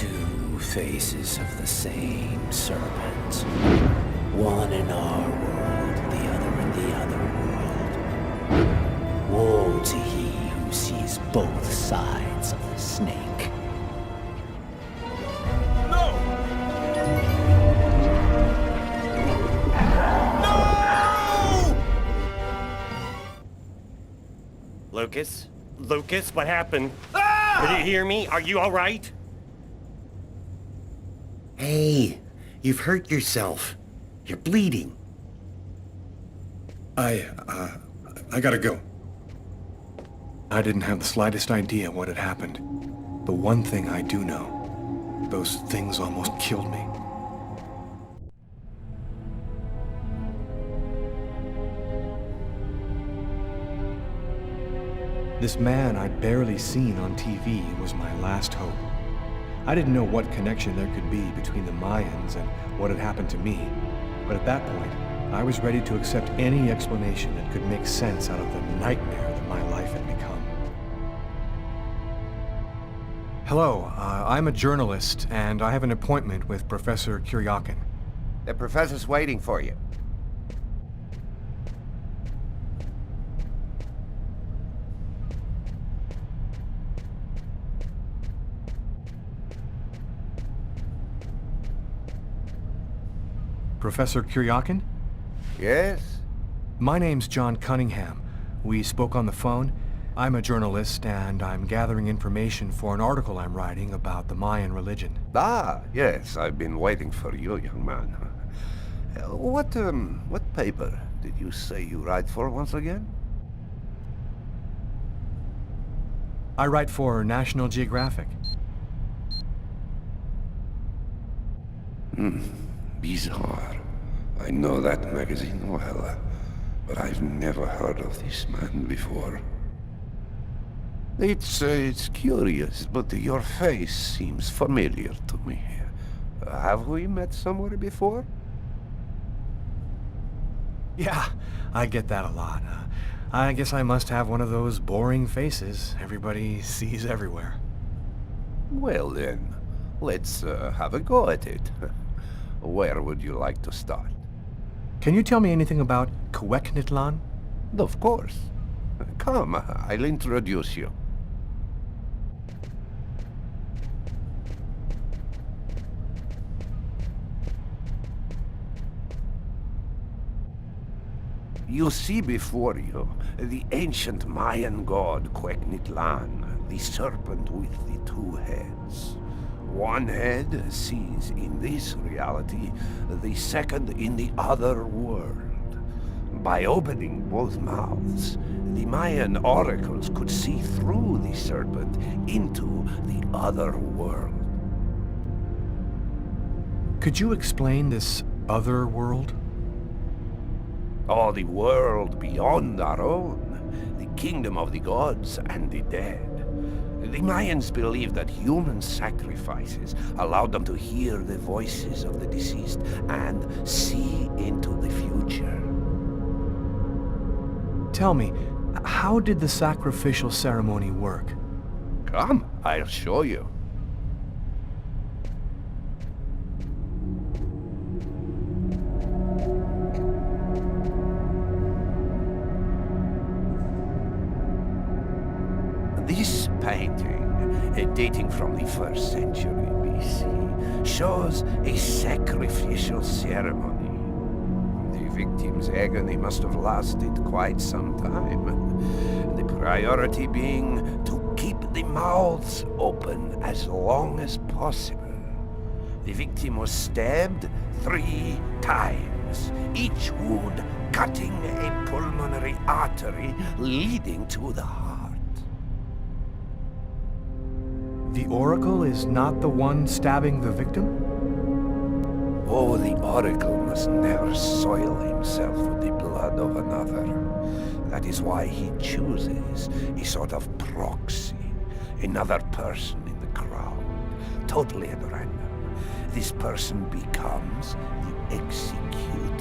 Two faces of the same serpent. One in our world, the other in the other world. Woe to he who sees both sides of the snake. No! No! Lucas? Lucas, what happened? Ah! Did you hear me? Are you all right? Hey, you've hurt yourself. You're bleeding. I gotta go. I didn't have the slightest idea what had happened. The one thing I do know, those things almost killed me. This man I'd barely seen on TV was my last hope. I didn't know what connection there could be between the Mayans and what had happened to me, but at that point, I was ready to accept any explanation that could make sense out of the nightmare that my life had become. Hello, I'm a journalist, and I have an appointment with Professor Kuryakin. The professor's waiting for you. Professor Kuryakin? Yes? My name's John Cunningham. We spoke on the phone. I'm a journalist, and I'm gathering information for an article I'm writing about the Mayan religion. Ah, yes, I've been waiting for you, young man. What paper did you say you write for once again? I write for National Geographic. Bizarre. I know that magazine well, but I've never heard of this man before. It's curious, but your face seems familiar to me. Have we met somewhere before? Yeah, I get that a lot. I guess I must have one of those boring faces everybody sees everywhere. Well then, let's have a go at it. Where would you like to start? Can you tell me anything about Kweknitlan? Of course. Come, I'll introduce you. You see before you the ancient Mayan god Kweknitlan, the serpent with the two heads. One head sees in this reality, the second in the other world. By opening both mouths, the Mayan oracles could see through the serpent into the other world. Could you explain this other world? Oh, the world beyond our own, the kingdom of the gods and the dead. The Mayans believed that human sacrifices allowed them to hear the voices of the deceased and see into the future. Tell me, how did the sacrificial ceremony work? Come, I'll show you. This painting, dating from the 1st century BC, shows a sacrificial ceremony. The victim's agony must have lasted quite some time, the priority being to keep the mouths open as long as possible. The victim was stabbed 3 times, each wound cutting a pulmonary artery leading to the heart. The oracle is not the one stabbing the victim? Oh, the oracle must never soil himself with the blood of another. That is why he chooses a sort of proxy, another person in the crowd, totally at random. This person becomes the executioner.